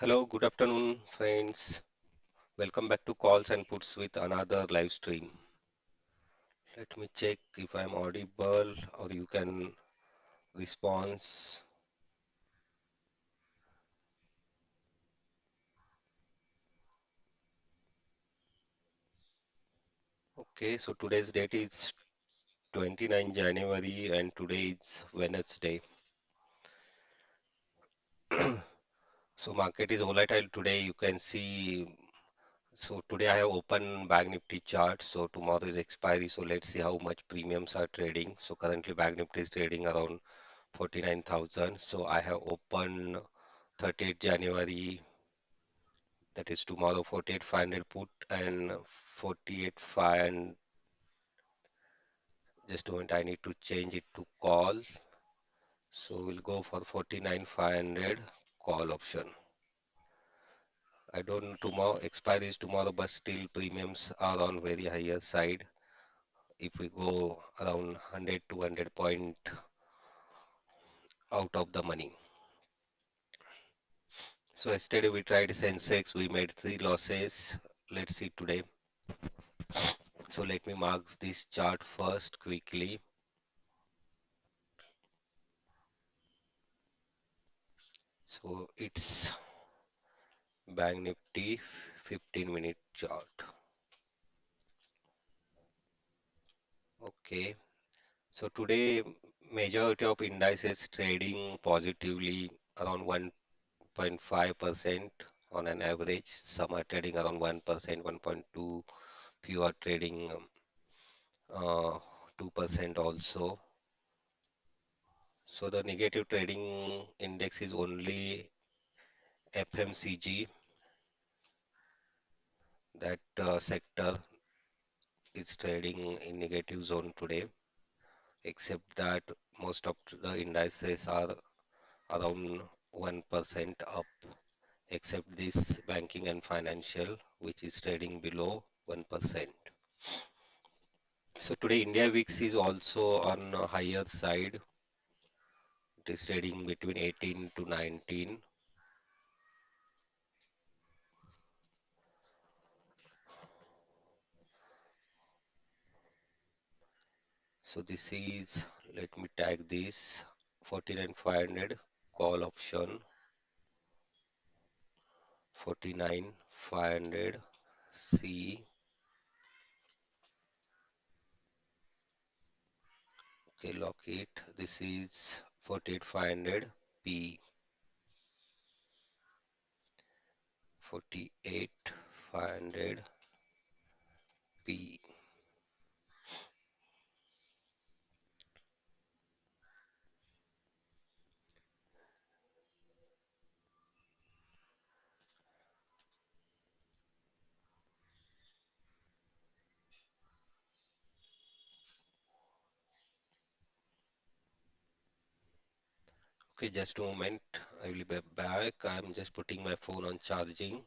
Hello, good afternoon, friends. Welcome back to Calls and Puts with another live stream. Let me check if I'm audible or you can respond. Okay, so today's date is 29 January and today is Wednesday. So market is volatile today. You can see. So today I have open Bank Nifty chart. So tomorrow is expiry. So let's see how much premiums are trading. So currently Bank Nifty is trading around 49,000. So I have opened 30th January, that is tomorrow, 48,500 put and 48,500. And just a moment, I need to change it to call. So we'll go for 49,500 call option. I don't know tomorrow, expiry is tomorrow, but still premiums are on very higher side. If we go around 100 to 100 point out of the money. So yesterday we tried Sensex, we made 3 losses. Let's see today. So let me mark this chart first quickly. So it's Bank Nifty 15-minute chart. Okay. So today majority of indices trading positively around 1.5% on an average. Some are trading around 1%, 1.2. Few are trading 2% also. So the negative trading index is only FMCG, that sector is trading in negative zone today, except that most of the indices are around 1% up, except this banking and financial, which is trading below 1%. So today India VIX is also on a higher side. It is trading between 18 to 19. So this is, let me tag this, 49,500 call option, 49,500 C. Okay, lock it. This is 48,500 P. 48,500 P. Okay, just a moment. I will be back. I'm just putting my phone on charging.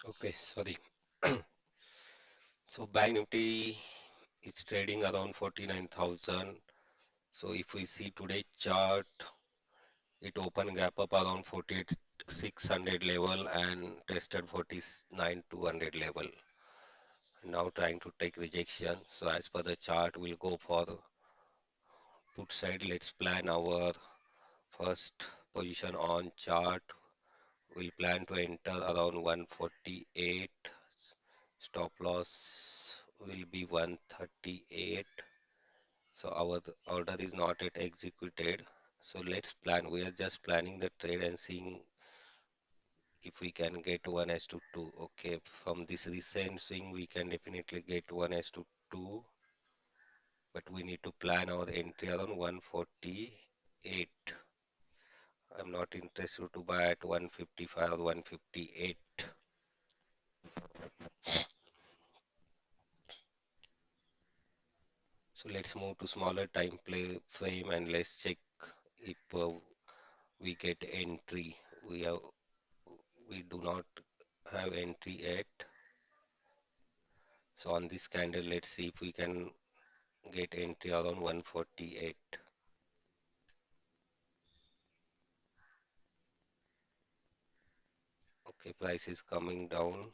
Okay, sorry. So Bank Nifty is trading around 49,000. So if we see today chart, it opened gap up around 48,600 level and tested 49,200 level. Now trying to take rejection. So as per the chart, we'll go for put side. Let's plan our first position on chart. We'll plan to enter around 148. Stop loss will be 138. So our order is not yet executed. So let's plan. We are just planning the trade and seeing if we can get 1 as to 2. Okay, from this recent swing we can definitely get 1 as to 2, but we need to plan our entry around 148. I'm not interested to buy at 155 or 158. So let's move to smaller time play frame and let's check if we get entry. We do not have entry yet. So on this candle, let's see if we can get entry around 148. Okay, price is coming down.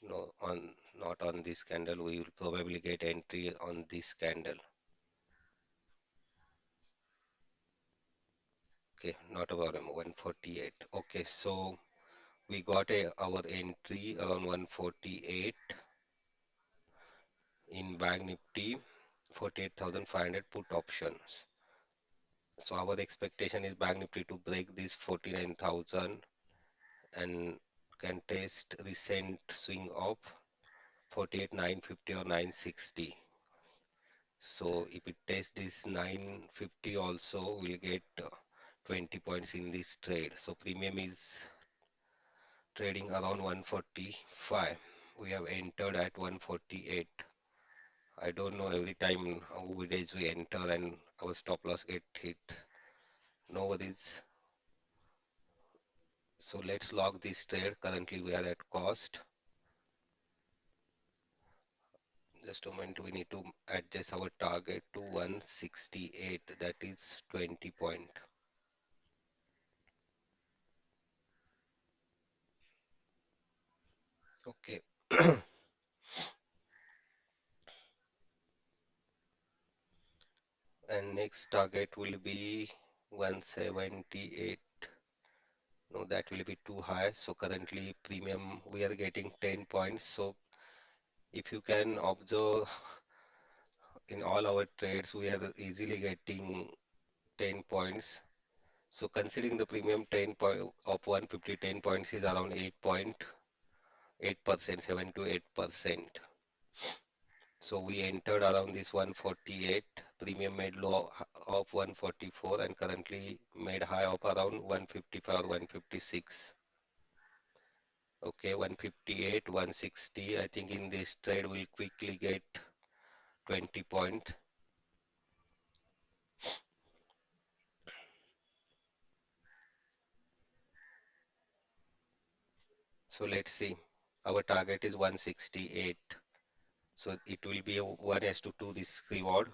No, not on this candle. We will probably get entry on this candle. Okay, not a problem. 148. Okay, so we got our entry around 148 in Bank Nifty, 48,500 put options. So our expectation is Bank Nifty to break this 49,000 and can test recent swing of 48,950 or 960. So if it tests this 950 also, we'll get 20 points in this trade. So premium is trading around 145. We have entered at 148. I don't know every time how many days we enter and our stop loss get hit. No worries. So let's log this trade. Currently we are at cost. Just a moment, we need to adjust our target to 168. That is 20 point. Okay. And next target will be 178. No, that will be too high. So currently premium we are getting 10 points. So if you can observe in all our trades, we are easily getting 10 points. So considering the premium 10 point of 150, 10 points is around 8%, 7 to 8%. So we entered around this 148, premium made low of 144 and currently made high of around 155 or 156. Okay, 158, 160. I think in this trade we'll quickly get 20 points. So let's see. Our target is 168. So it will be a 1 as to 2 risk reward.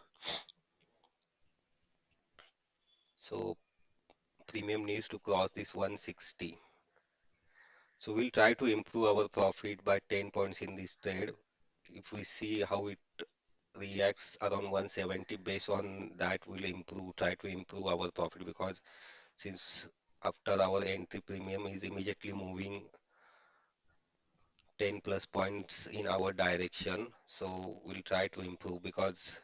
So premium needs to cross this 160. So we'll try to improve our profit by 10 points in this trade. If we see how it reacts around 170, based on that we'll try to improve our profit, because since after our entry premium is immediately moving 10 plus points in our direction, so we'll try to improve, because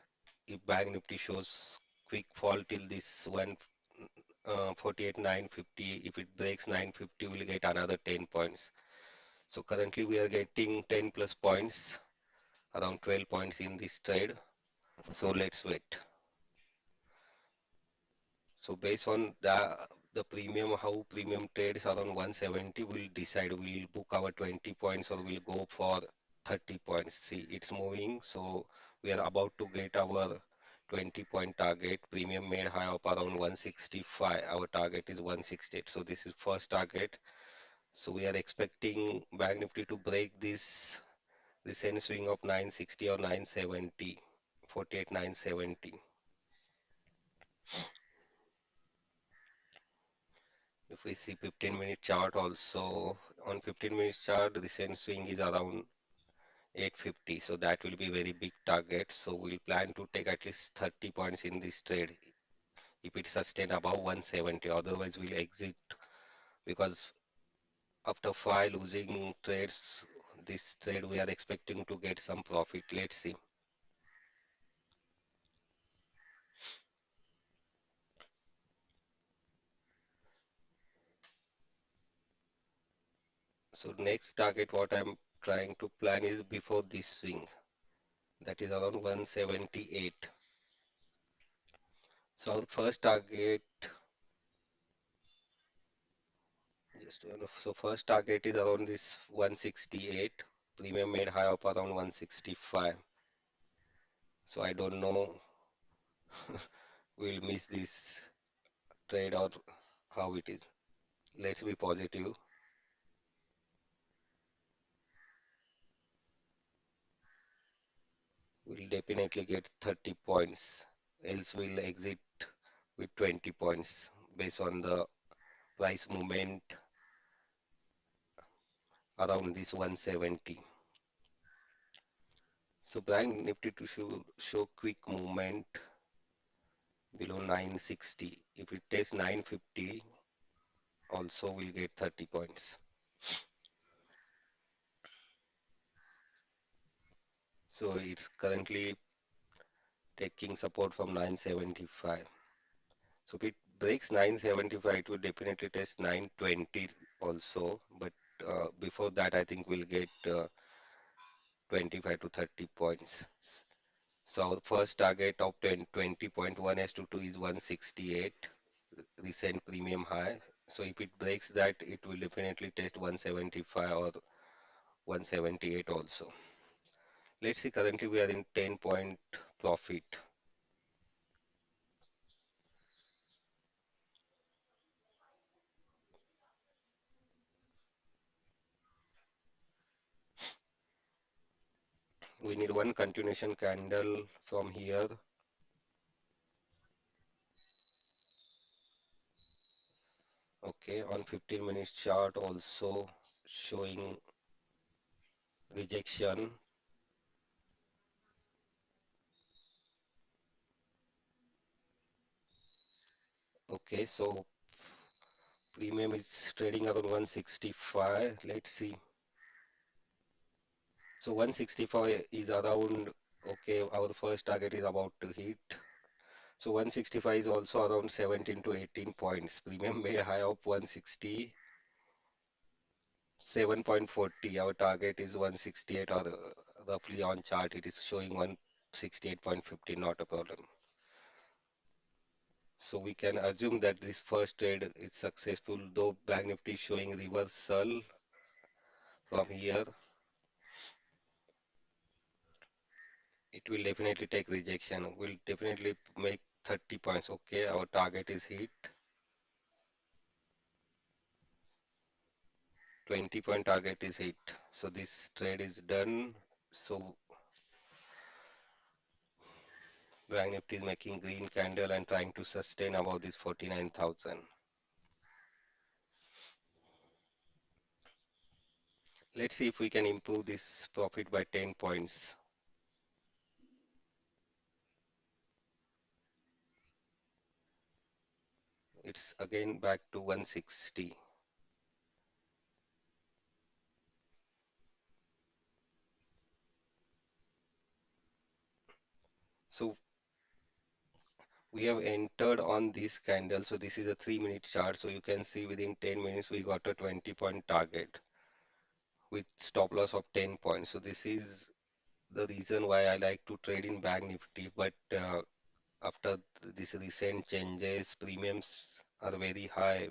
if Bank Nifty shows quick fall till this 148 950, if it breaks 950 we'll get another 10 points. So currently we are getting 10 plus points, around 12 points in this trade. So let's wait. So based on the premium, how premium trades around 170, we'll decide we'll book our 20 points or we'll go for 30 points. See, it's moving. So we are about to get our 20 point target. Premium made high of around 165. Our target is 168. So this is first target. So we are expecting Bank Nifty to break this end swing of 960 or 970, 48 970. If we see 15-minute chart also, on 15 minute chart, the recent swing is around 850. So that will be very big target. So we'll plan to take at least 30 points in this trade if it sustain above 170. Otherwise, we'll exit, because after 5 losing trades, this trade we are expecting to get some profit. Let's see. So next target what I'm trying to plan is before this swing, that is around 178. So our first target, so first target is around this 168. Premium made high up around 165. So I don't know we'll miss this trade or how it is. Let's be positive. We'll definitely get 30 points. Else we'll exit with 20 points based on the price movement around this 170. So Bank Nifty to show quick movement below 960. If it takes 950, also we'll get 30 points. So it's currently taking support from 975. So if it breaks 975, it will definitely test 920 also. But before that, I think we'll get 25 to 30 points. So our first target of 20.1 S22 is 168, recent premium high. So if it breaks that, it will definitely test 175 or 178 also. Let's see, currently we are in 10-point profit. We need one continuation candle from here. Okay, on 15 minutes chart also showing rejection. Okay, so premium is trading around 165. Let's see. So 165 is around, okay, our first target is about to hit. So 165 is also around 17 to 18 points. Premium made high of 167.40. Our target is 168 or roughly on chart it is showing 168.50, not a problem. So we can assume that this first trade is successful, though Bank Nifty is showing reversal from here. It will definitely take rejection. Will definitely make 30 points. Okay, our target is hit. 20-point target is hit. So this trade is done. So Bank Nifty is making green candle and trying to sustain about this 49,000. Let's see if we can improve this profit by 10 points. It's again back to 160. So we have entered on this candle. So this is a 3-minute chart. So you can see within 10 minutes we got a 20-point target with stop loss of 10 points. So this is the reason why I like to trade in Bank Nifty. But after these recent changes, premiums are very high.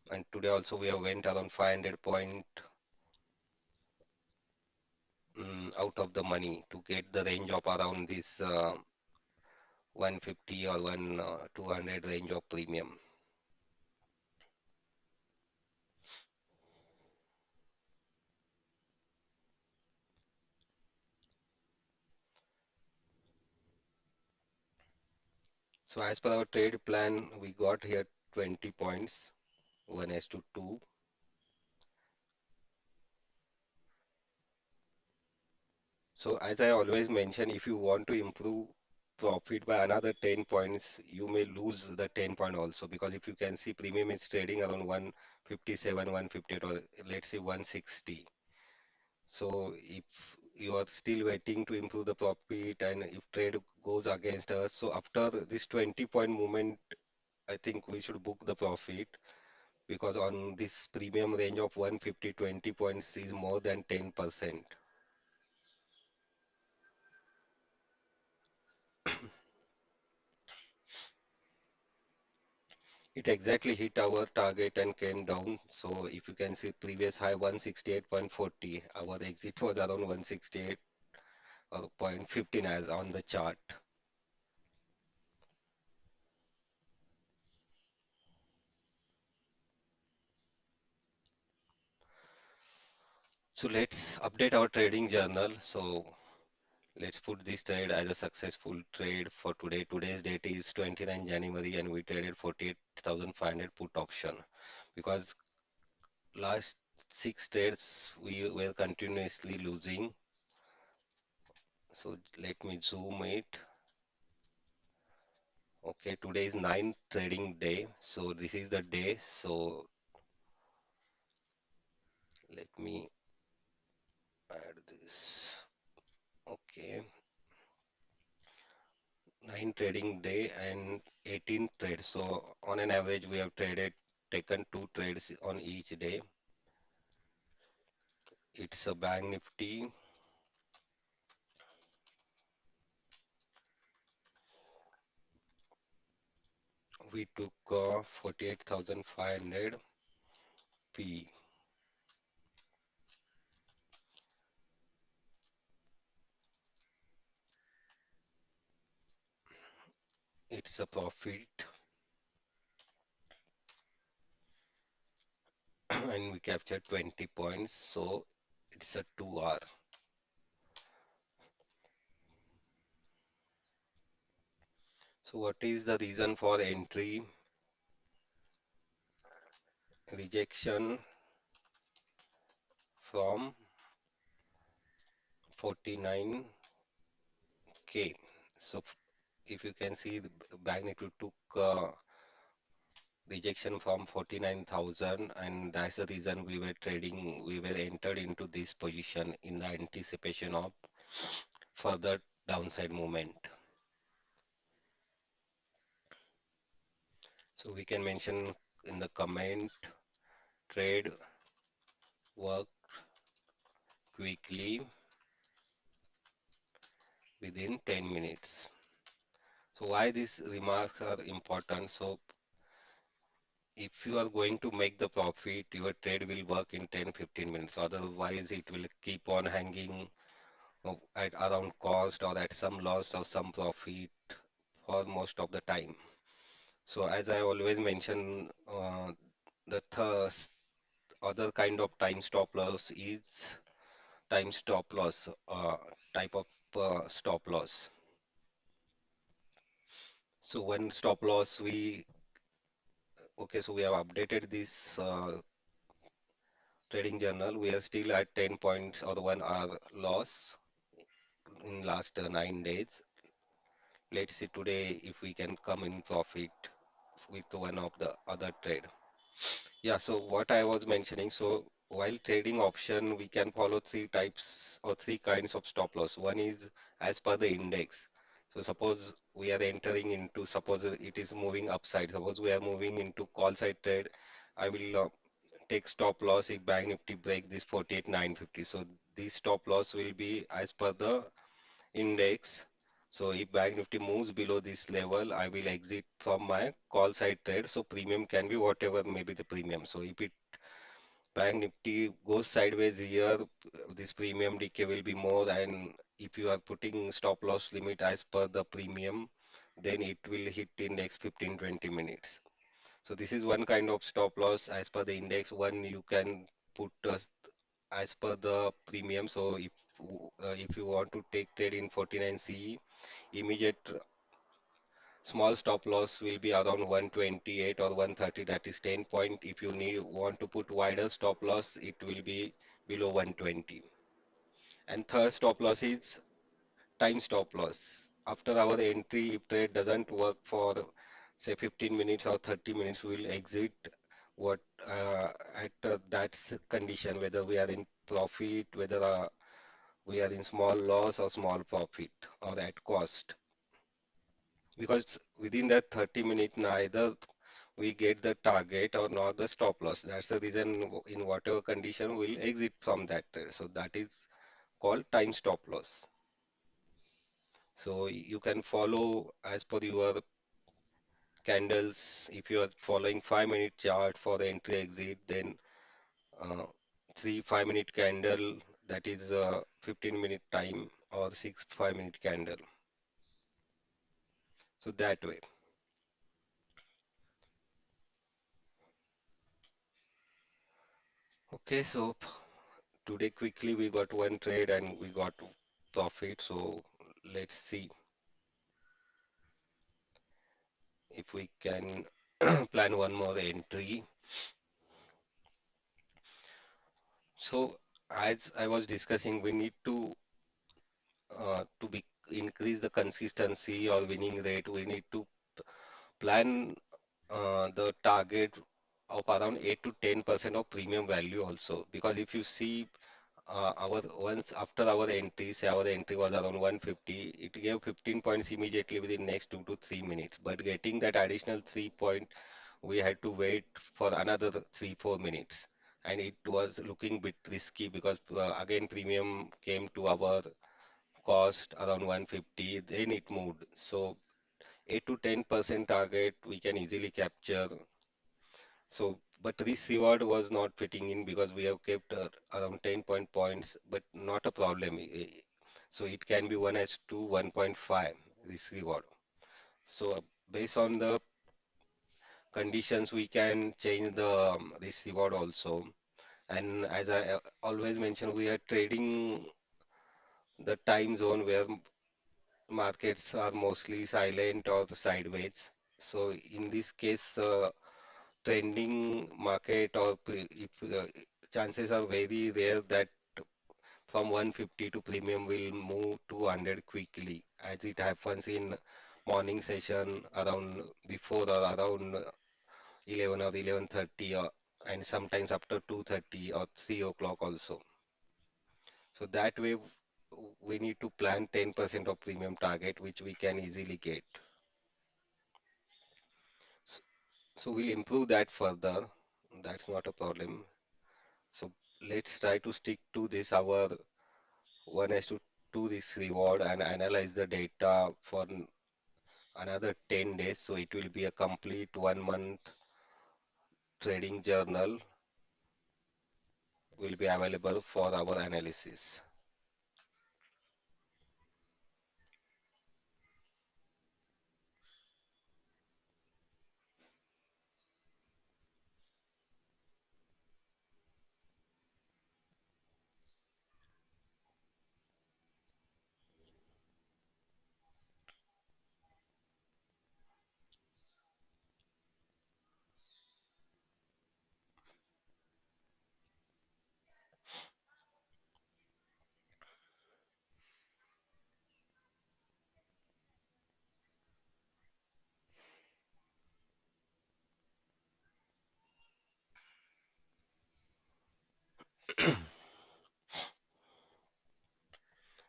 And today also we have went around 500 point out of the money to get the range of around this 150 or 200 range of premium. So as per our trade plan, we got here 20 points, 1:2. So as I always mention, if you want to improve profit by another 10 points, you may lose the 10 point also, because if you can see premium is trading around 157, 158 or let's say 160. So if you are still waiting to improve the profit and if trade goes against us, so after this 20-point movement, I think we should book the profit. because on this premium range of 150 20 points is more than 10%. It exactly hit our target and came down. So if you can see previous high 168.40, our exit was around 168 or 0.15 as on the chart. So let's update our trading journal. So let's put this trade as a successful trade for today. Today's date is 29 January and we traded 48,500 put option because last 6 trades we were continuously losing. So let me zoom it. Okay, today is 9th trading day. So this is the day. So let me add this. Okay, 9 trading day and 18 trades. So on an average, we have taken 2 trades on each day. It's a Bank Nifty. We took 48,500 P. It's a profit and we captured 20 points. So it's a 2 hour. So what is the reason for entry? Rejection from 49K. So if you can see, the Bank Nifty took rejection from 49,000, and that's the reason we were trading, we were entered into this position in the anticipation of further downside movement. So we can mention in the comment, trade work quickly within 10 minutes. So why these remarks are important? So if you are going to make the profit, your trade will work in 10-15 minutes. Otherwise, it will keep on hanging at around cost or at some loss or some profit for most of the time. So as I always mention, the other kind of time stop loss is time stop loss type of stop loss. So when stop loss, so we have updated this trading journal. We are still at 10 points or 1 hour loss in last 9 days. Let's see today if we can come in profit with one of the other trade. Yeah, so what I was mentioning, so while trading option, we can follow 3 types or 3 kinds of stop loss. One is as per the index. So suppose we are entering into, suppose it is moving upside. Suppose we are moving into call side trade. I will take stop loss if Bank Nifty break this 48,950. So this stop loss will be as per the index. So if Bank Nifty moves below this level, I will exit from my call side trade. So premium can be whatever may be the premium. So if it Bank Nifty goes sideways here, this premium decay will be more. And if you are putting stop loss limit as per the premium, then it will hit in next 15-20 minutes. So this is one kind of stop loss as per the index. One you can put as per the premium. So if you want to take trade in 49 CE, immediate small stop loss will be around 128 or 130. That is 10 point. If you want to put wider stop loss, it will be below 120. And third stop loss is time stop loss. After our entry, if trade doesn't work for say 15 minutes or 30 minutes, we'll exit what at that condition, whether we are in profit, whether we are in small loss or small profit or at cost. Because within that 30 minutes, neither we get the target or not the stop loss. That's the reason in whatever condition we'll exit from that trade. So that is called time stop loss. So you can follow as per your candles. If you are following 5 minute chart for the entry exit, then uh, 3 5 minute candle, that is 15-minute time, or 6 5 minute candle. So that way. Okay, so today quickly we got one trade and we got profit. So let's see if we can plan one more entry. So as I was discussing, we need to be increase the consistency or winning rate. We need to plan the target of around 8 to 10% of premium value also. Because if you see our once after our entry, say our entry was around 150, it gave 15 points immediately within next 2 to 3 minutes. But getting that additional 3 point, we had to wait for another 3 4 minutes. And it was looking bit risky because again premium came to our cost around 150, then it moved. So 8 to 10% target we can easily capture. So, but this reward was not fitting in because we have kept around 10 points, but not a problem. So it can be 1 as to 1.5 this reward. So based on the conditions, we can change the this reward also. And as I always mention, we are trading the time zone where markets are mostly silent or sideways. So in this case, trending market or if chances are very rare that from 150 to premium will move to 100 quickly, as it happens in morning session around before or around 11 or 11:30, and sometimes after 2:30 or 3 o'clock also. So that way we need to plan 10% of premium target, which we can easily get. S- So we'll improve that further. That's not a problem. So let's try to stick to this our 1 is to 2 this reward and analyze the data for another 10 days. So it will be a complete 1 month trading journal will be available for our analysis.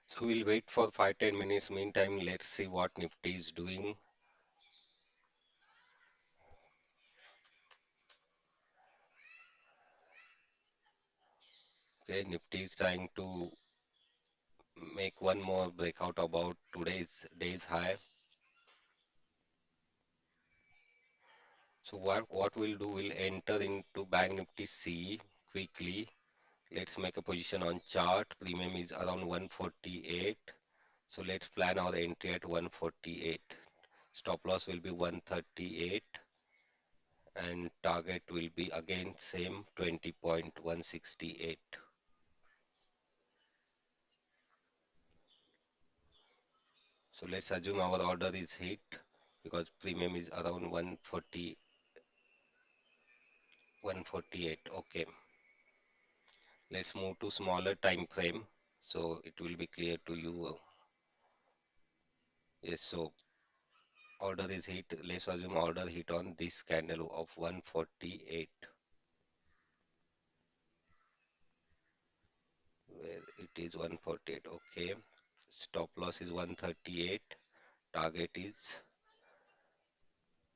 So we'll wait for 5 10 minutes. Meantime, let's see what Nifty is doing. Okay, Nifty is trying to make one more breakout about today's day's high. So what we'll do, we'll enter into Bank Nifty C quickly. Let's make a position on chart. Premium is around 148. So let's plan our entry at 148. Stop loss will be 138 and target will be again same 20.168. So let's assume our order is hit because premium is around 140, 148. Okay, let's move to smaller time frame so it will be clear to you. Yes, so order is hit. Let's assume order hit on this candle of 148, where it is 148. Okay, stop loss is 138. Target is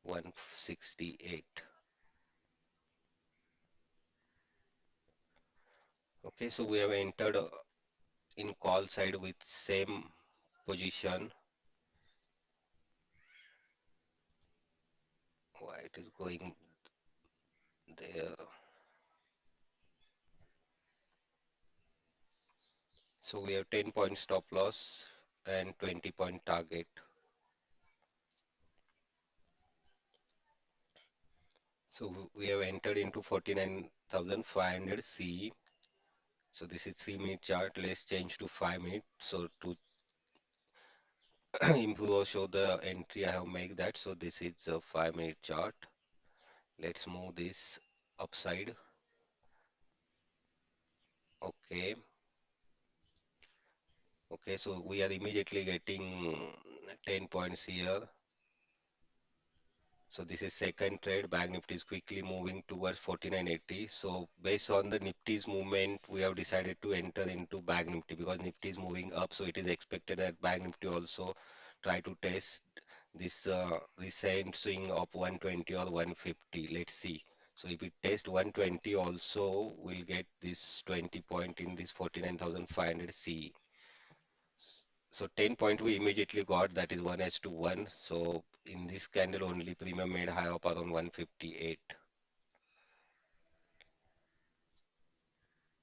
168. Okay, so we have entered in call side with same position. Why it is going there? So we have 10-point stop loss and 20-point target. So we have entered into 49,500 C. So this is 3-minute chart. Let's change to 5-minute. So to improve or show the entry, I have made that. So this is a 5-minute chart. Let's move this upside. Okay. Okay, so we are immediately getting 10 points here. So this is second trade. Bank Nifty is quickly moving towards 4980. So based on the Nifty's movement, we have decided to enter into Bank Nifty because Nifty is moving up. So it is expected that Bank Nifty also try to test this recent swing of 120 or 150. Let's see. So if it test 120 also, we'll get this 20 point in this 49,500 C. So 10 point we immediately got, that is 1 to 1. So in this candle only premium made high up around 158.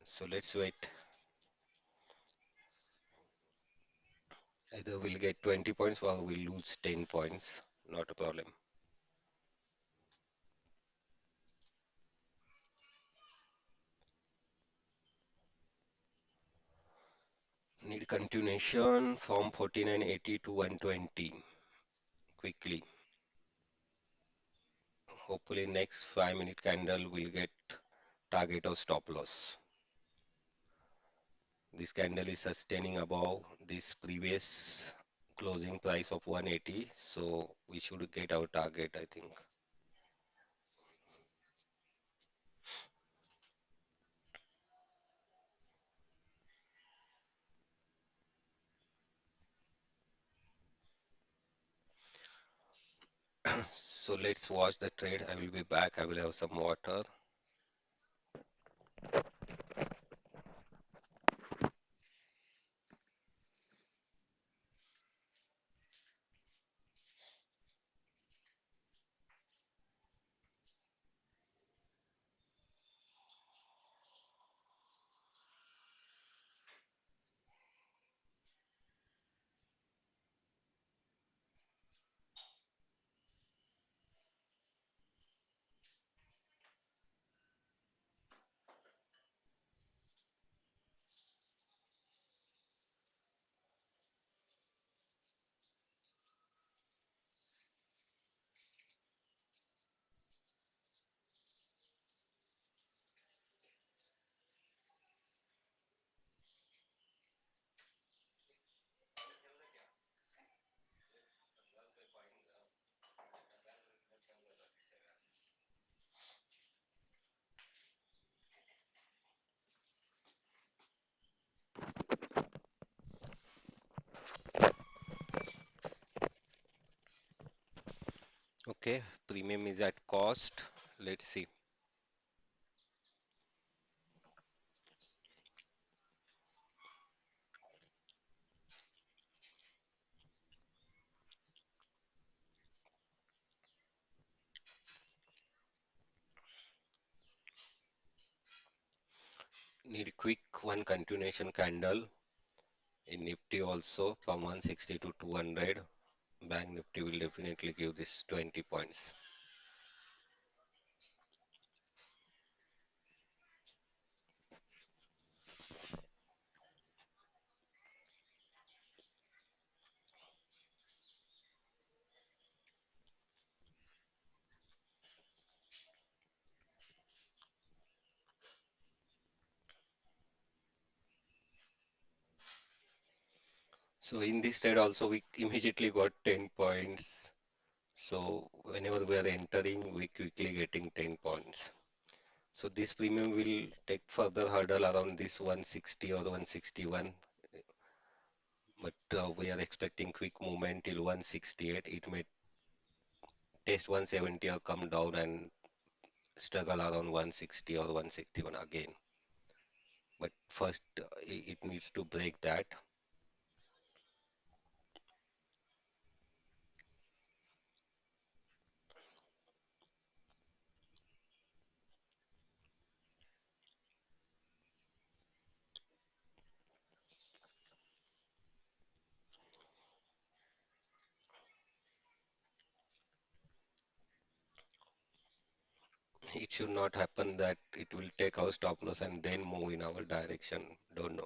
So let's wait. Either we'll get 20 points or we'll lose 10 points. Not a problem. Need continuation from 4980 to 120 quickly. Hopefully next 5-minute candle will get target or stop loss. This candle is sustaining above this previous closing price of 180, so we should get our target, I think. So let's watch the trade. I will be back. I will have some water. Okay, premium is at cost. Let's see. Need quick one continuation candle in Nifty also from 160 to 200. Bank Nifty will definitely give this 20 points. So in this trade also we immediately got 10 points. So whenever we are entering, we quickly getting 10 points. So this premium will take further hurdle around this 160 or 161. But we are expecting quick movement till 168. It may test 170 or come down and struggle around 160 or 161 again. But first, it needs to break that. It should not happen that it will take our stop loss and then move in our direction. Don't know.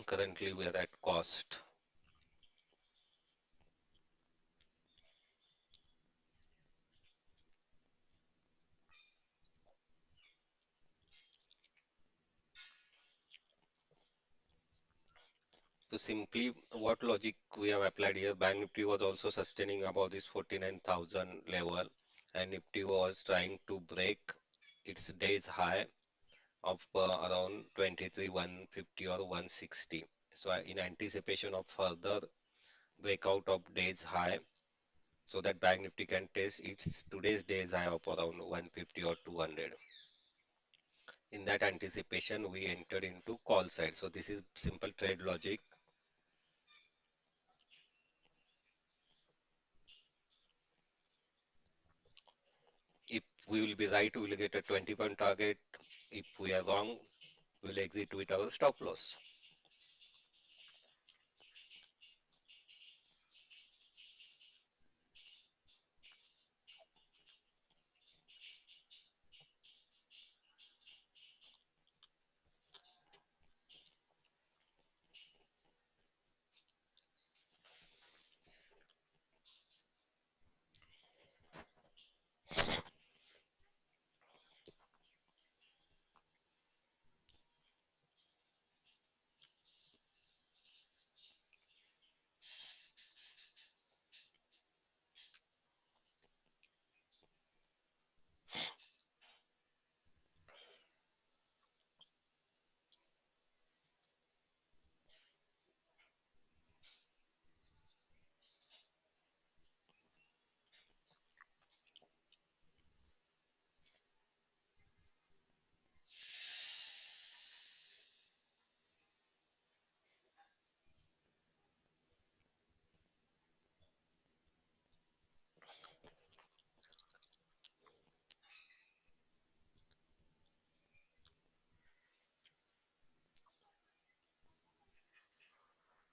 Currently, we are at cost. So simply, what logic we have applied here? Bank Nifty was also sustaining above this 49,000 level, and Nifty was trying to break its day's high of around 23 150 or 160. So in anticipation of further breakout of day's high, so that Bank Nifty can test its today's day's high of around 150 or 200. In that anticipation, we entered into call side. So this is simple trade logic. If we will be right, we will get a 20-point target. If we are wrong, we'll exit with our stop loss.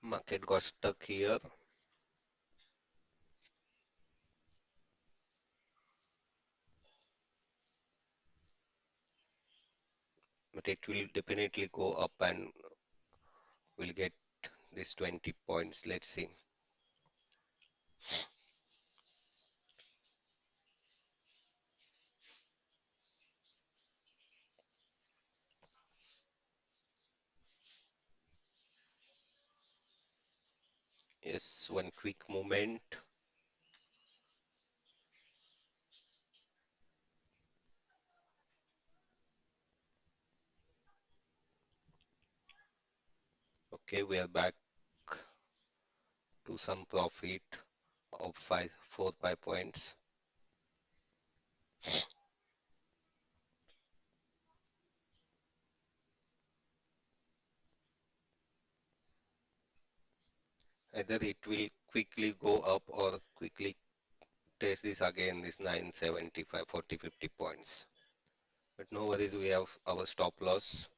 Market got stuck here, but it will definitely go up and we'll get this 20 points. Let's see. Yes, one quick movement. Okay, we are back to some profit of 5 points. Either it will quickly go up or quickly test this again, this 975, 40, 50 points. But no worries, we have our stop loss.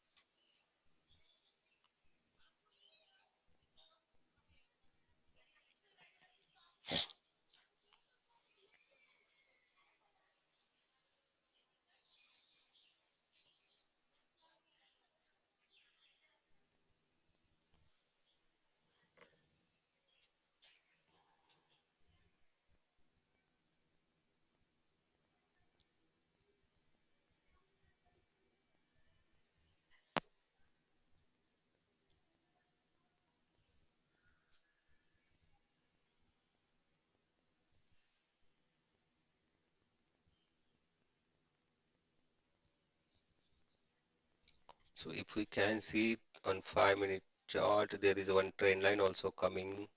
So if we can see on 5 minute chart, there is one trend line also coming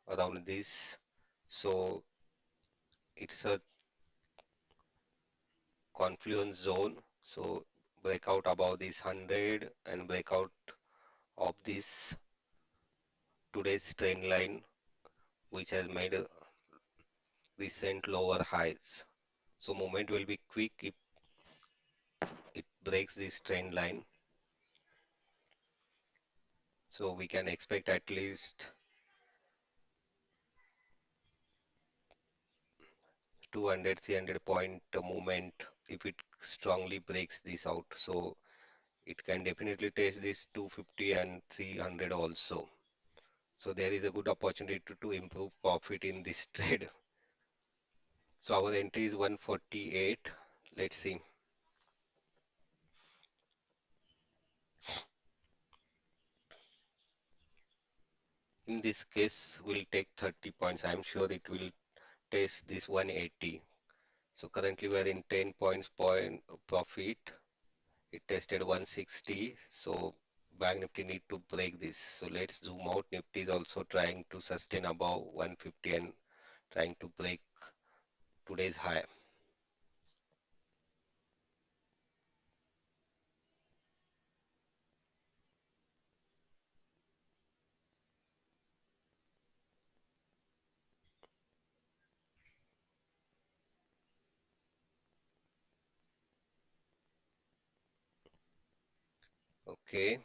around this. So it's a confluence zone. So breakout above this 100 and breakout of this today's trend line, which has made a recent lower highs. So movement will be quick if it breaks this trend line. So we can expect at least 200, 300 point movement if it strongly breaks this out. So it can definitely test this 250 and 300 also. So there is a good opportunity to improve profit in this trade. So our entry is 148. Let's see. In this case, we'll take 30 points. I'm sure it will test this 180. So currently we're in 10 points point profit. It tested 160. So Bank Nifty need to break this. So let's zoom out. Nifty is also trying to sustain above 150 and trying to break today's high. Okay.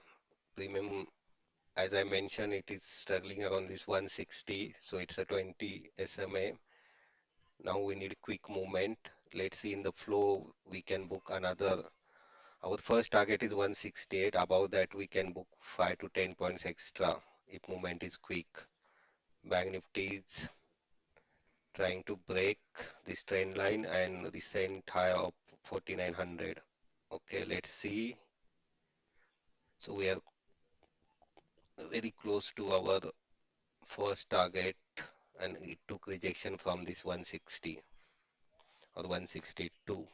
Premium, as I mentioned, it is struggling around this 160. So it's a 20 SMA. Now we need quick movement. Let's see in the flow we can book another. Our first target is 168. Above that we can book 5 to 10 points extra if movement is quick. Bank Nifty is trying to break this trend line and recent high of 4900. Okay, let's see. So we are very close to our first target and it took rejection from this 160 or 162.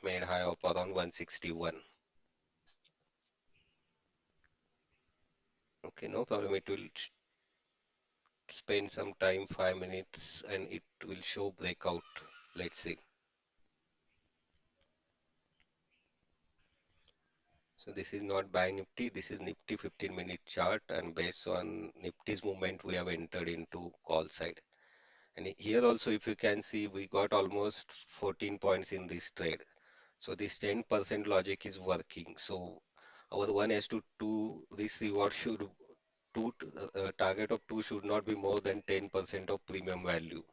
Made high of around 161. Okay, no problem. It will spend some time, 5 minutes, and it will show breakout. Let's see. So this is not buy Nifty. This is Nifty 15-minute chart, and based on Nifty's movement, we have entered into call side. And here also, if you can see, we got almost 14 points in this trade. So this 10% logic is working. So our 1 has to 2, this reward should two target of 2 should not be more than 10% of premium value.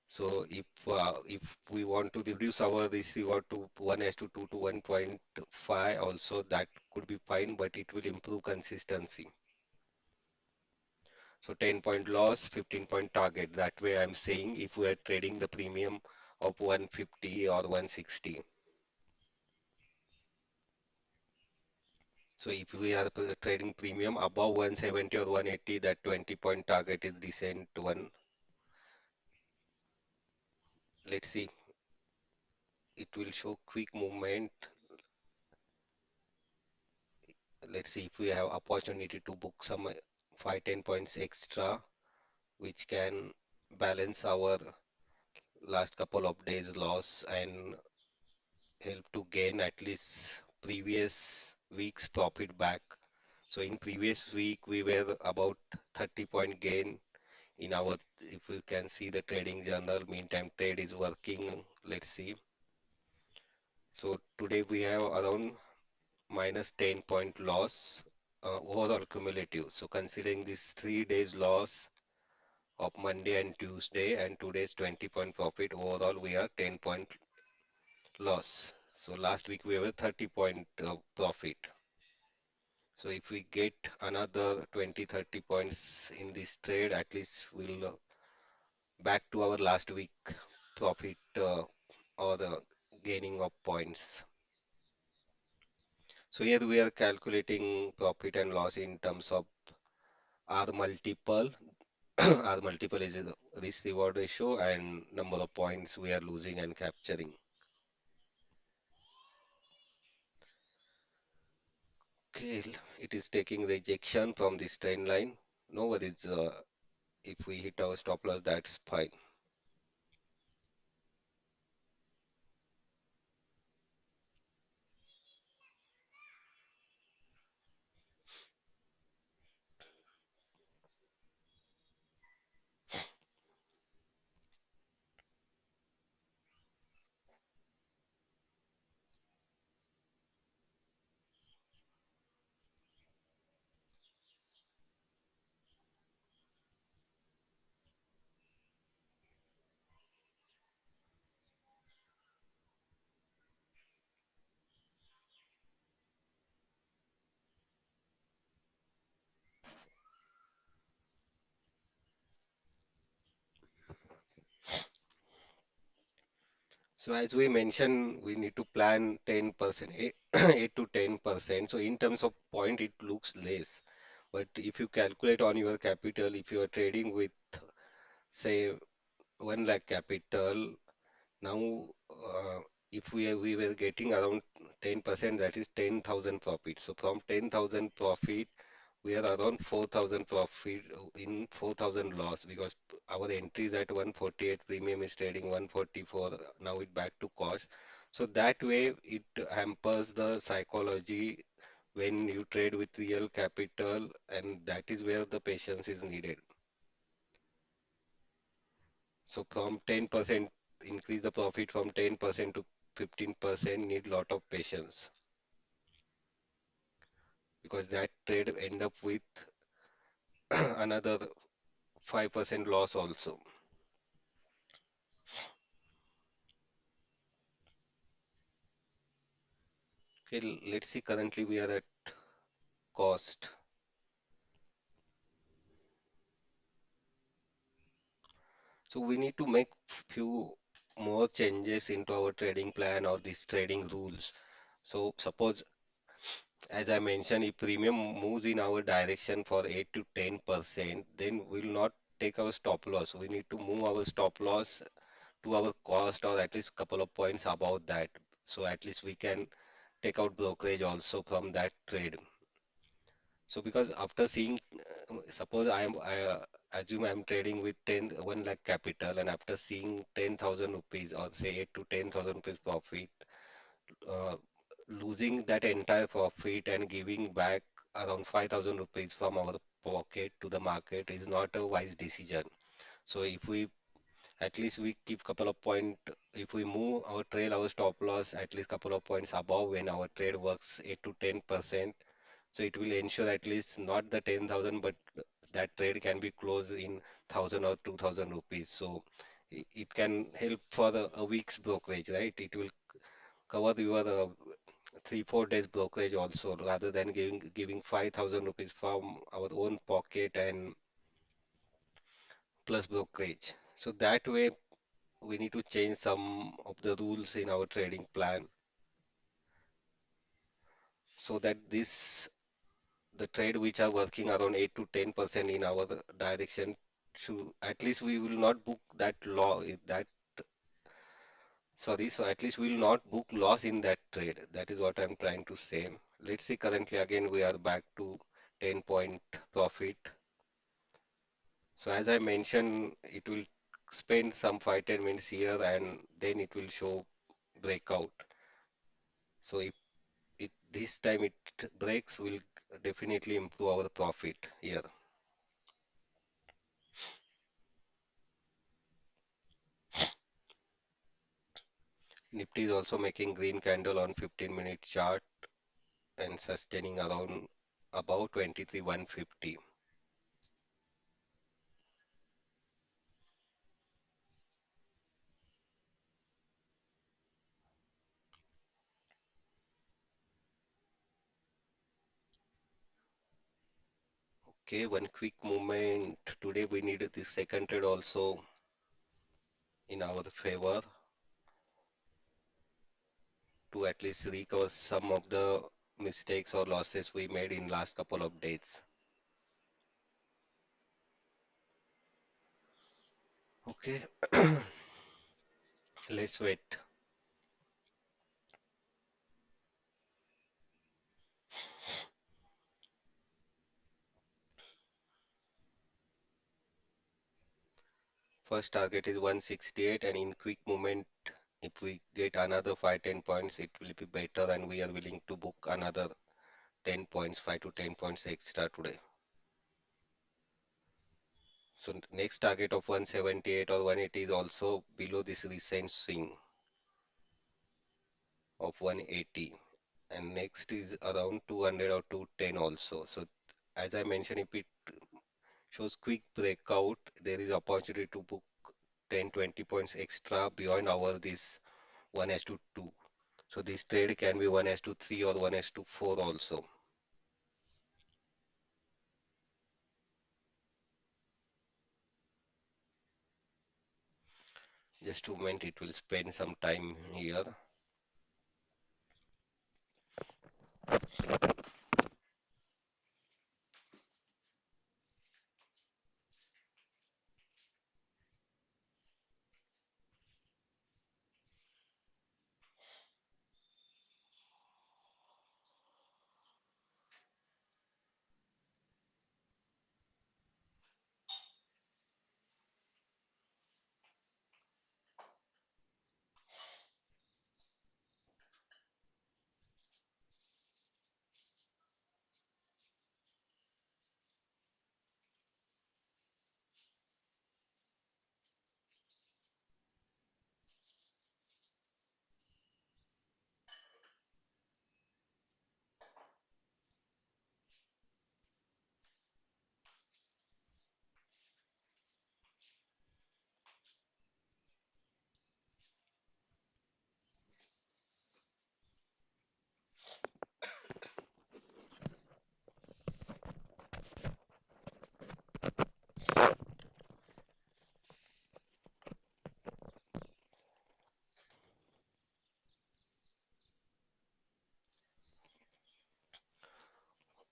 So if we want to reduce our risk reward to 1 has to 2 to 1.5 also that could be fine, but it will improve consistency. So 10 point loss, 15 point target. That way I'm saying if we are trading the premium of 150 or 160. So if we are trading premium above 170 or 180, that 20 point target is decent one. Let's see. It will show quick movement. Let's see if we have opportunity to book some 5-10 points extra, which can balance our last couple of days loss and help to gain at least previous week's profit back. So in previous week we were about 30 point gain in our, if you can see the trading journal, meantime trade is working. Let's see. So today we have around minus 10 point loss overall cumulative. So considering this 3 days loss of Monday and Tuesday and today's 20 point profit, overall we are 10 point loss. So last week we were 30 point profit. So if we get another 20-30 points in this trade, at least we'll back to our last week profit or gaining of points. So here we are calculating profit and loss in terms of R multiple. our multiple is the risk reward ratio and number of points we are losing and capturing. Okay, it is taking rejection from this trend line. No worries, if we hit our stop loss, that's fine. So as we mentioned, we need to plan 10%, 8 to 10%. So in terms of point, it looks less. But if you calculate on your capital, if you are trading with, say, 1 lakh capital, now if we were getting around 10%, that is 10,000 profit. So from 10,000 profit, we are around 4,000 profit in 4,000 loss because our entries at 148, premium is trading 144, now it back to cost. So that way it hampers the psychology when you trade with real capital, and that is where the patience is needed. So from 10% increase the profit from 10% to 15% need lot of patience because that trade end up with another 5% loss also. Okay, let's see, currently we are at cost. So we need to make few more changes into our trading plan or these trading rules. So suppose, as I mentioned, if premium moves in our direction for 8 to 10%, then we'll not take our stop loss. We need to move our stop loss to our cost or at least couple of points above that. So at least we can take out brokerage also from that trade. So because after seeing, suppose I assume I'm trading with 1 lakh capital, and after seeing 10,000 rupees or say 8 to 10,000 rupees profit, uh, losing that entire profit and giving back around 5,000 rupees from our pocket to the market is not a wise decision. So if we at least we keep couple of point, if we move our trail, our stop loss at least couple of points above when our trade works 8 to 10%, so it will ensure at least not the 10,000, but that trade can be closed in 1,000 or 2,000 rupees. So it can help for a week's brokerage, right? It will cover your 3 4 days brokerage also, rather than giving 5,000 rupees from our own pocket and plus brokerage. So that way we need to change some of the rules in our trading plan so that this the trade which are working around 8 to 10% in our direction should at least we will not book that law that sorry, so at least we will not book loss in that trade. That is what I'm trying to say. Let's see, currently again we are back to 10 point profit. So as I mentioned, it will spend some 5 10 minutes here and then it will show breakout. So if it this time it breaks, will definitely improve our profit here. Nifty is also making green candle on 15-minute chart and sustaining around about 23,150. Okay, one quick movement. Today we needed this second trade also in our favor to at least recover some of the mistakes or losses we made in last couple of days. Okay, let's wait. First target is 168, and in quick movement, if we get another 5-10 points, it will be better, and we are willing to book another 10 points, 5 to 10 points extra today. So next target of 178 or 180 is also below this recent swing of 180. And next is around 200 or 210 also. So as I mentioned, if it shows quick breakout, there is opportunity to book 10-20 points extra beyond our this 1 as to 2. So this trade can be 1 as to 3 or 1 as to 4 also. Just a moment, it will spend some time here.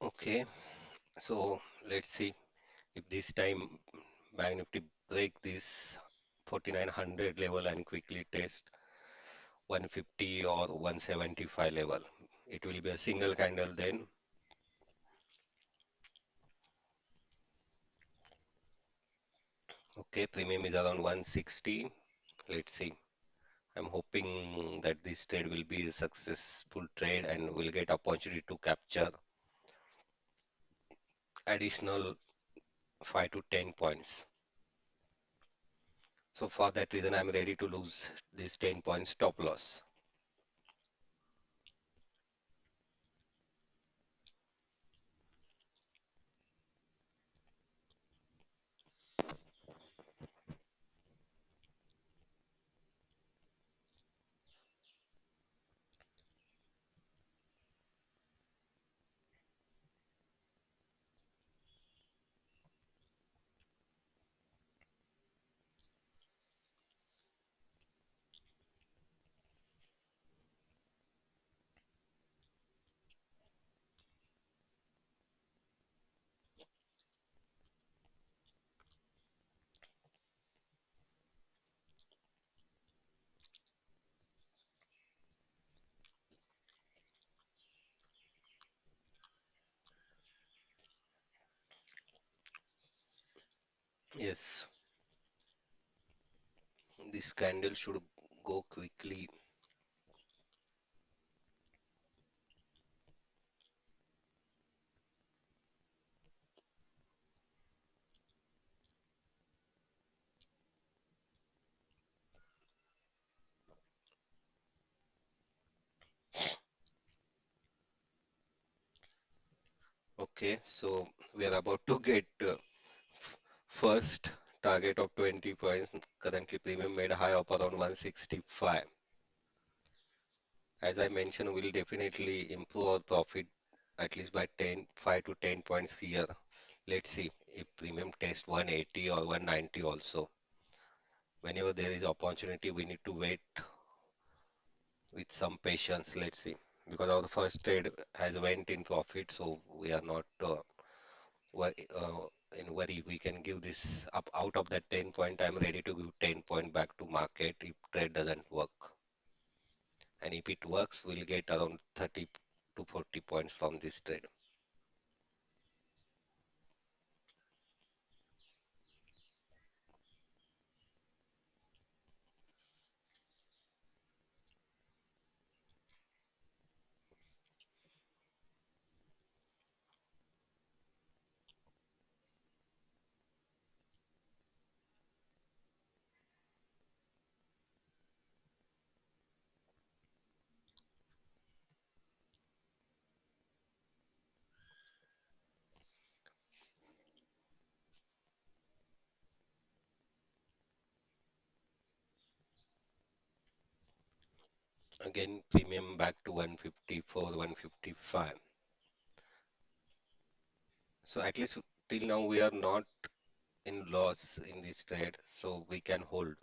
Okay, so let's see if this time Bank Nifty break this 4900 level and quickly test 150 or 175 level. It will be a single candle then. Okay, premium is around 160. Let's see. I'm hoping that this trade will be a successful trade and we'll get opportunity to capture additional 5 to 10 points. So for that reason, I'm ready to lose this 10 points stop loss. Yes, this candle should go quickly. Okay, so we are about to get first target of 20 points. Currently, premium made a high of around 165. As I mentioned, we'll definitely improve our profit at least by 5 to 10 points here. Let's see if premium test 180 or 190 also. Whenever there is opportunity, we need to wait with some patience. Let's see. Because our first trade has went in profit, so we are not in worry, we can give this up out of that 10 point. I'm ready to give 10 point back to market if trade doesn't work. And if it works, we'll get around 30 to 40 points from this trade. Again, premium back to 154, 155. So at least till now we are not in loss in this trade, so we can hold.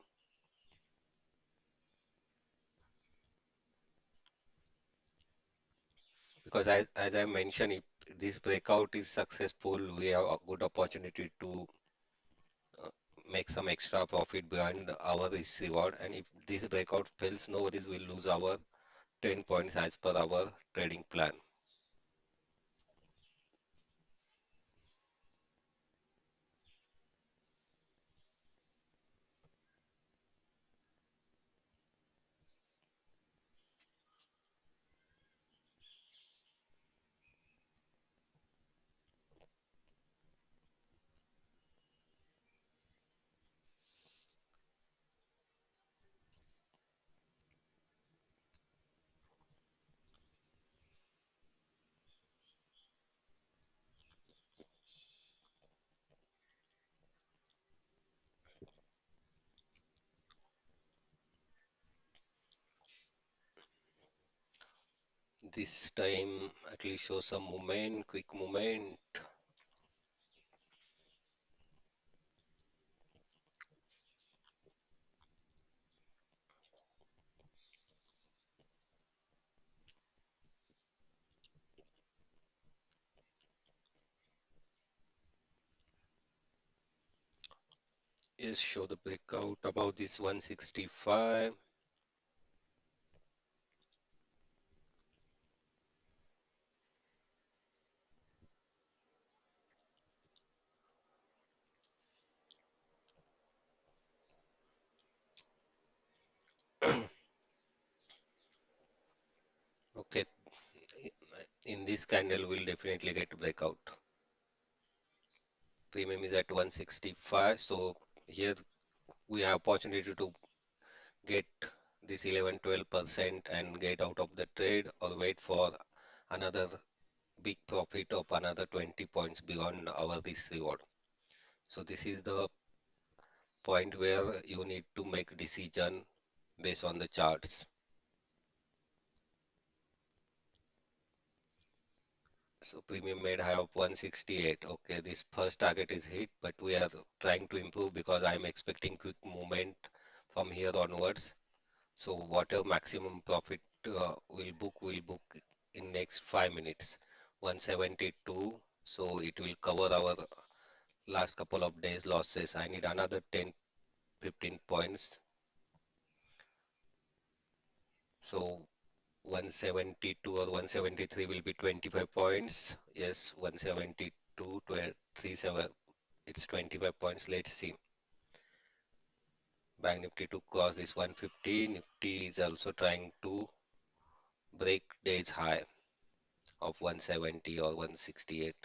Because as I mentioned, if this breakout is successful, we have a good opportunity to uh, make some extra profit beyond our risk reward. And if this breakout fails, no worries, we'll lose our 10 points as per our trading plan. This time at least show some movement, quick movement. Yes, show the breakout about this 165. Okay, in this candle we'll definitely get breakout. Premium is at 165, so here we have opportunity to get this 11-12% and get out of the trade or wait for another big profit of another 20 points beyond our risk reward. So this is the point where you need to make decision based on the charts. So premium made high of 168. Okay, this first target is hit, but we are trying to improve because I'm expecting quick movement from here onwards. So whatever maximum profit we'll book in next 5 minutes. 172. So it will cover our last couple of days losses. I need another 10, 15 points. So 172 or 173 will be 25 points. Yes, 172 to 37. It's 25 points. Let's see. Bank Nifty to cross this 150. Nifty is also trying to break day's high of 170 or 168.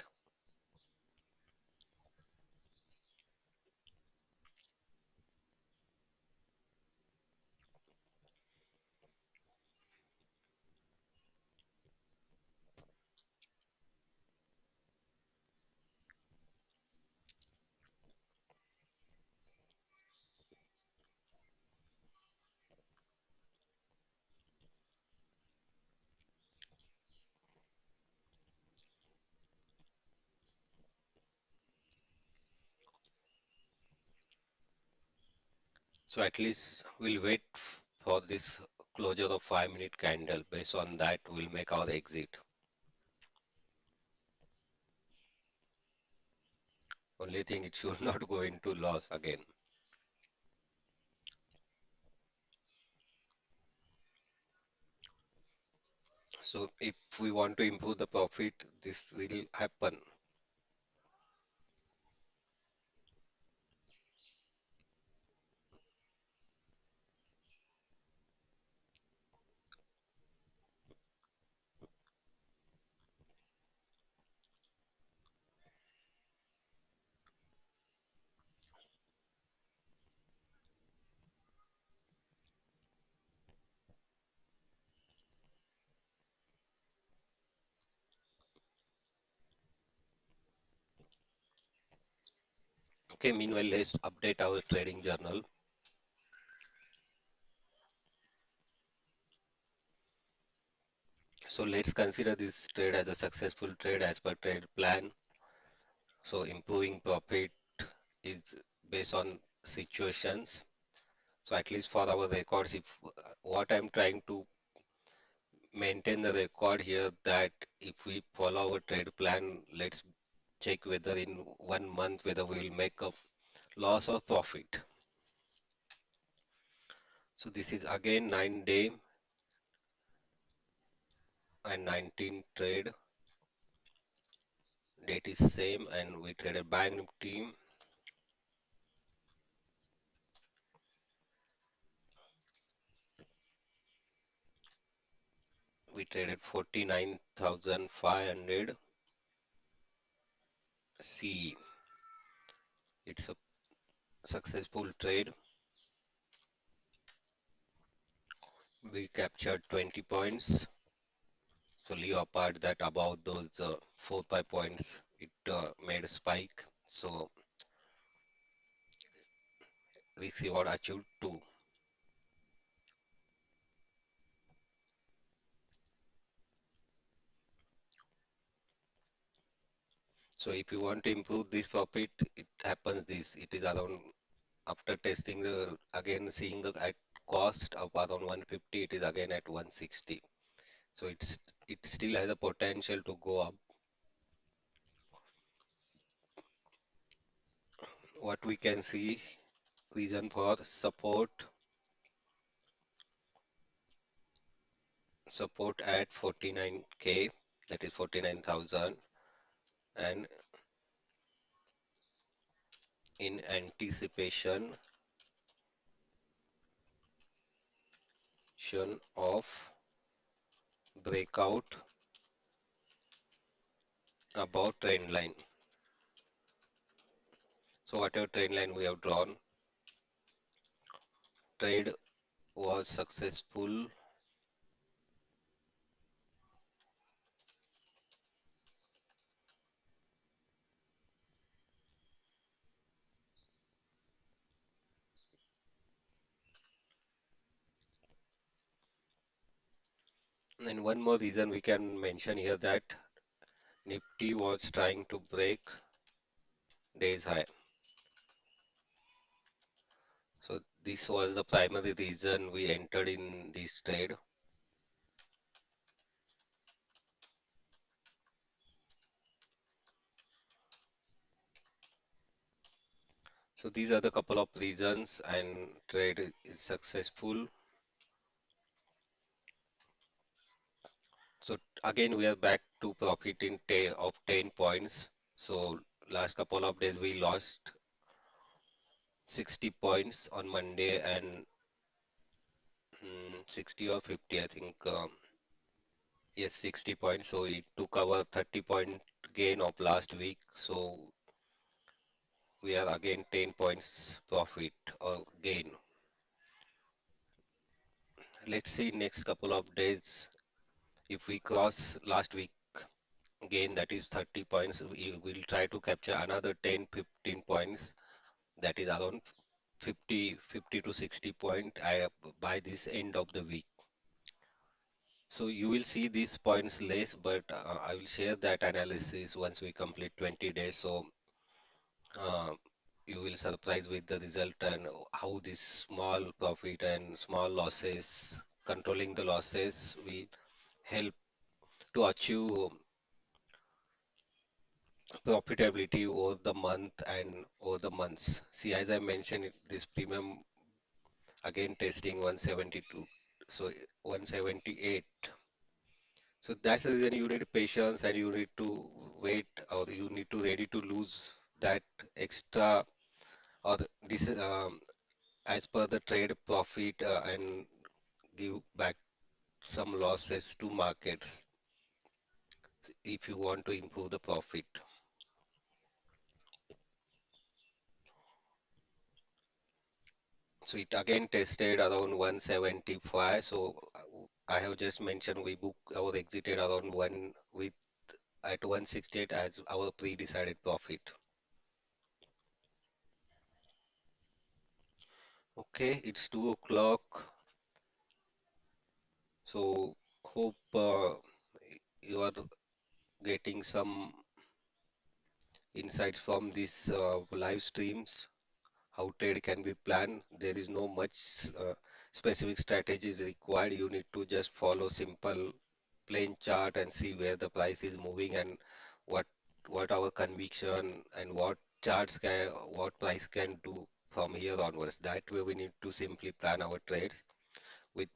So at least we'll wait for this closure of 5-minute candle. Based on that, we'll make our exit. Only thing it should not go into loss again. So if we want to improve the profit, this will happen. Okay, meanwhile, let's update our trading journal. So let's consider this trade as a successful trade as per trade plan. So improving profit is based on situations. So at least for our records, if what I'm trying to maintain the record here that if we follow our trade plan, let's check whether in 1 month whether we will make a loss or profit. So this is again 9 day and 19 trade. Date is same and we traded Bank Nifty. We traded 49,500 C. It's a successful trade. We captured 20 points. So leave apart that about those 4-5 points, it made a spike. So we see what achieved too. So if you want to improve this profit, it happens this. It is around after testing the again seeing the at cost of around 150, it is again at 160. So it still has a potential to go up. What we can see reason for support at 49k, that is 49,000, and in anticipation of breakout about trend line. So whatever trend line we have drawn, trade was successful. And one more reason we can mention here that Nifty was trying to break day's high. So this was the primary reason we entered in this trade. So these are the couple of reasons and trade is successful. So again we are back to profit in of 10 points. So last couple of days we lost 60 points on Monday and 60 or 50 I think. Yes, 60 points. So it took our 30-point gain of last week. So we are again 10 points profit or gain. Let's see next couple of days if we cross last week gain, that is 30 points, we will try to capture another 10 15 points, that is around 50 to 60 point by this end of the week. So you will see these points less, but I will share that analysis once we complete 20 days. So uh, you will surprise with the result and how this small profit and small losses, controlling the losses, will help to achieve profitability over the month and over the months. See, as I mentioned, this premium again testing 172, so 178. So that's the reason you need patience and you need to wait, or you need to ready to lose that extra, or this as per the trade profit, and give back some losses to markets if you want to improve the profit. So it again tested around 175. So I have just mentioned we book our exited around one with at 168 as our pre-decided profit. Okay, it's 2 o'clock. So hope you are getting some insights from these live streams. How trade can be planned. There is no much specific strategies required. You need to just follow simple plain chart and see where the price is moving and what what our conviction and what price can do from here onwards. That way we need to simply plan our trades with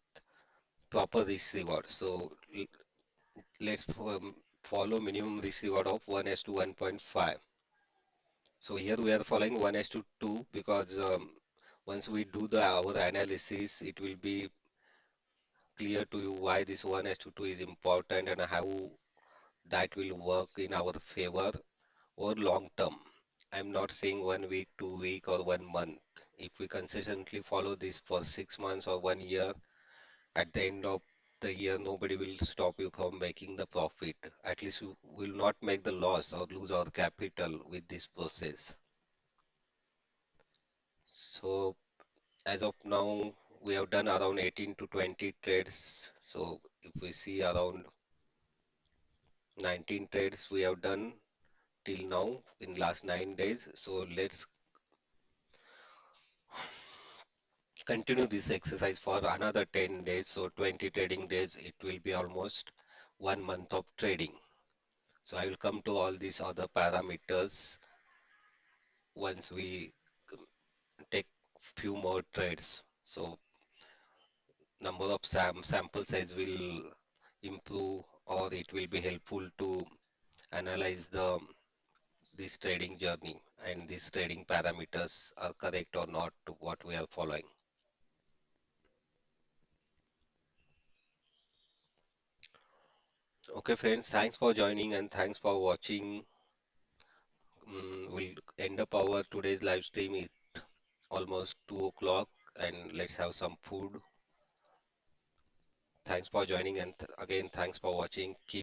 proper risk reward. So let's follow minimum risk reward of 1 s to 1.5. So here we are following 1 s to 2 because once we do our analysis, it will be clear to you why this 1 s to 2 is important and how that will work in our favor or long term. I'm not saying 1 week, 2 week, or 1 month. If we consistently follow this for 6 months or 1 year, at the end of the year, nobody will stop you from making the profit. At least you will not make the loss or lose our capital with this process. So as of now, we have done around 18 to 20 trades. So if we see around 19 trades we have done till now in last 9 days. So let's continue this exercise for another 10 days. So 20 trading days, it will be almost 1 month of trading. So I will come to all these other parameters once we take few more trades. So number of sample size will improve, or it will be helpful to analyze this trading journey and these trading parameters are correct or not to what we are following. Okay, friends, thanks for joining and thanks for watching. We'll end up our today's live stream. It's almost 2 o'clock and let's have some food. Thanks for joining and again, thanks for watching. Keep